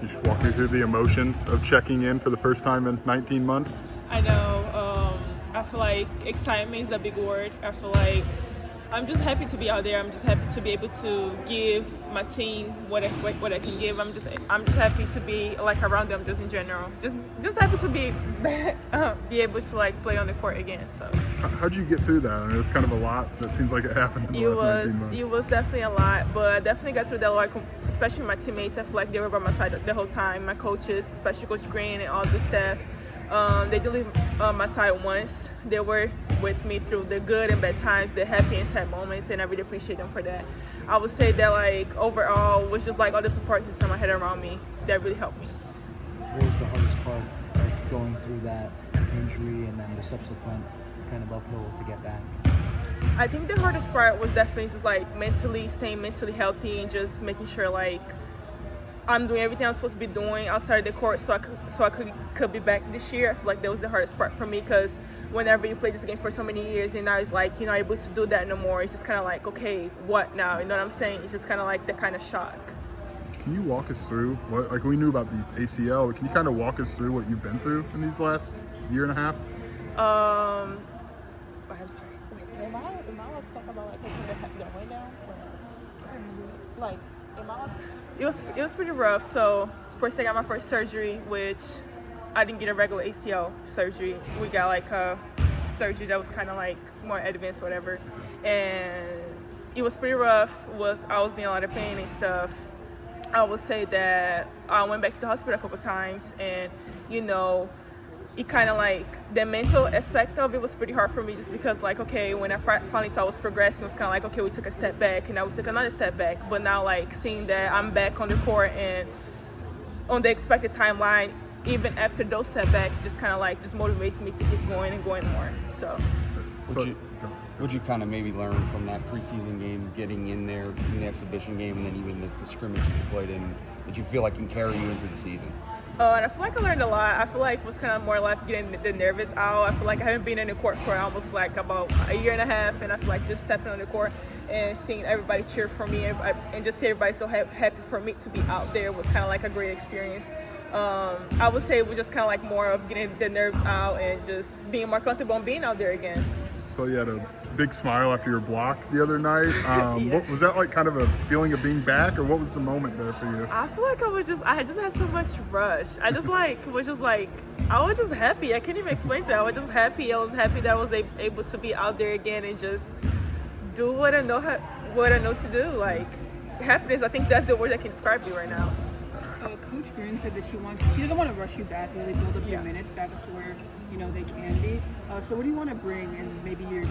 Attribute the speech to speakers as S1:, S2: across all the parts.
S1: You should walk me through the emotions of checking in for the first time in 19 months.
S2: I know. I feel like excitement is a big word. I feel like I'm just happy to be out there. I'm just happy to be able to give my team what I can give. I'm just happy to be like around them, just in general. Just happy to be able to like play on the court again. So.
S1: How'd you get through that? I mean, it was kind of a lot. That seems like it happened in the last 19 months.
S2: It was definitely a lot, but I definitely got through that a lot, especially my teammates. I feel like they were by my side the whole time. My coaches, especially Coach Green and all the staff, they didn't leave my side once. They were with me through the good and bad times, the happy and sad moments, and I really appreciate them for that. I would say that like overall was just like all the support system I had around me that really helped me.
S3: What was the hardest part of going through that injury and then the subsequent kind of uphill to get back?
S2: I think the hardest part was definitely just like staying mentally healthy and just making sure like I'm doing everything I'm supposed to be doing outside of the court so I could be back this year. I feel like that was the hardest part for me because whenever you play this game for so many years and now it's like you're not able to do that no more, it's just kind of like, okay, what now? You know what I'm saying? It's just kind of like the kind of shock.
S1: Can you walk us through what, like we knew about the ACL, but can you kind of walk us through what you've been through in these last year and a half?
S2: I'm sorry. Wait, am I allowed to talk about like the way down? Like, it was pretty rough. So first I got my first surgery, which I didn't get a regular ACL surgery. We got like a surgery that was kind of like more advanced, whatever. And it was pretty rough. I was in a lot of pain and stuff. I would say that I went back to the hospital a couple times, and it kind of like the mental aspect of it was pretty hard for me just because like, okay, when I finally thought I was progressing, it was kind of like, okay, we took a step back and now we took another step back. But now like seeing that I'm back on the court and on the expected timeline, even after those setbacks, just kind of like just motivates me to keep going and going more. So.
S4: Would you kind of maybe learn from that preseason game, getting in there in the exhibition game, and then even the scrimmage that you played in, that you feel like can carry you into the season?
S2: And I feel like I learned a lot. I feel like it was kind of more like getting the nervous out. I feel like I haven't been in the court for almost like about a year and a half, and I feel like just stepping on the court and seeing everybody cheer for me and just see everybody so happy for me to be out there was kind of like a great experience. I would say it was just kind of like more of getting the nerves out and just being more comfortable and being out there again.
S1: So you had a big smile after your block the other night.
S2: Yeah.
S1: What was that like, kind of a feeling of being back, or what was the moment there for you?
S2: I feel like I just had so much rush. I was just happy. I can't even explain it. I was just happy. I was happy that I was able to be out there again and just do what I know to do. Like happiness, I think that's the word that can describe me right now.
S5: Coach Green said that she doesn't want to rush you back, really build up your minutes back up to where they can be. So what do you want to bring in maybe your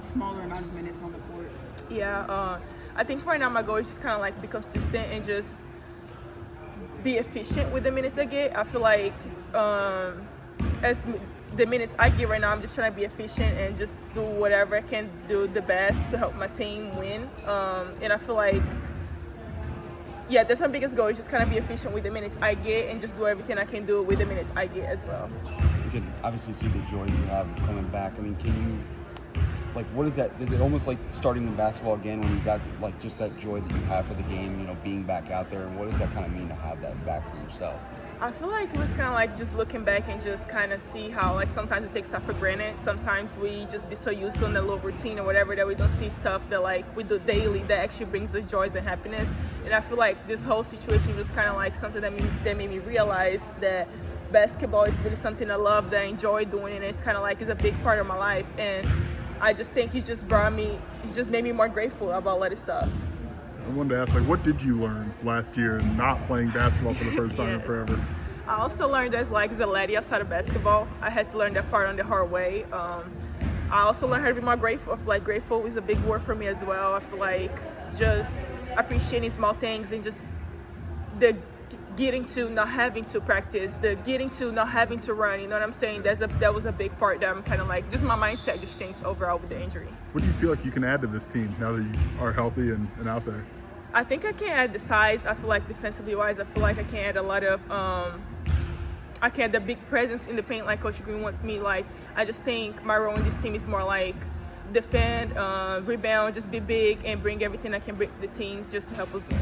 S5: smaller amount of minutes on the court?
S2: Yeah, I think right now my goal is just kind of like be consistent and just be efficient with the minutes I get. I feel like as the minutes I get right now, I'm just trying to be efficient and just do whatever I can do the best to help my team win. And I feel like that's my biggest goal, is just kind of be efficient with the minutes I get and just do everything I can do with the minutes I get as well.
S4: You can obviously see the joy you have coming back. I mean, can you, like, what is that? Is it almost like starting in basketball again when you got, like, just that joy that you have for the game, being back out there? And what does that kind of mean to have that back for yourself?
S2: I feel like it was kind of like just looking back and just kind of see how like sometimes we take stuff for granted. Sometimes we just be so used to in the little routine or whatever that we don't see stuff that like we do daily that actually brings us joy and happiness. And I feel like this whole situation was kind of like something that made me realize that basketball is really something I love, that I enjoy doing, and it's kind of like it's a big part of my life. And I just think it just made me more grateful about a lot of stuff.
S1: I wanted to ask, like, what did you learn last year not playing basketball for the first time in forever?
S2: I also learned as a lady outside of basketball. I had to learn that part on the hard way. I also learned how to be more grateful. I feel like grateful is a big word for me as well. I feel like just appreciating small things and just the getting to not having to practice, the getting to not having to run, you know what I'm saying? That was a big part that I'm kind of like, just my mindset just changed overall with the injury.
S1: What do you feel like you can add to this team now that you are healthy and out there?
S2: I think I can add the size. I feel like defensively wise, I feel like I can add a lot of, I can add the big presence in the paint like Coach Green wants me. Like, I just think my role in this team is more like defend, rebound, just be big and bring everything I can bring to the team just to help us win.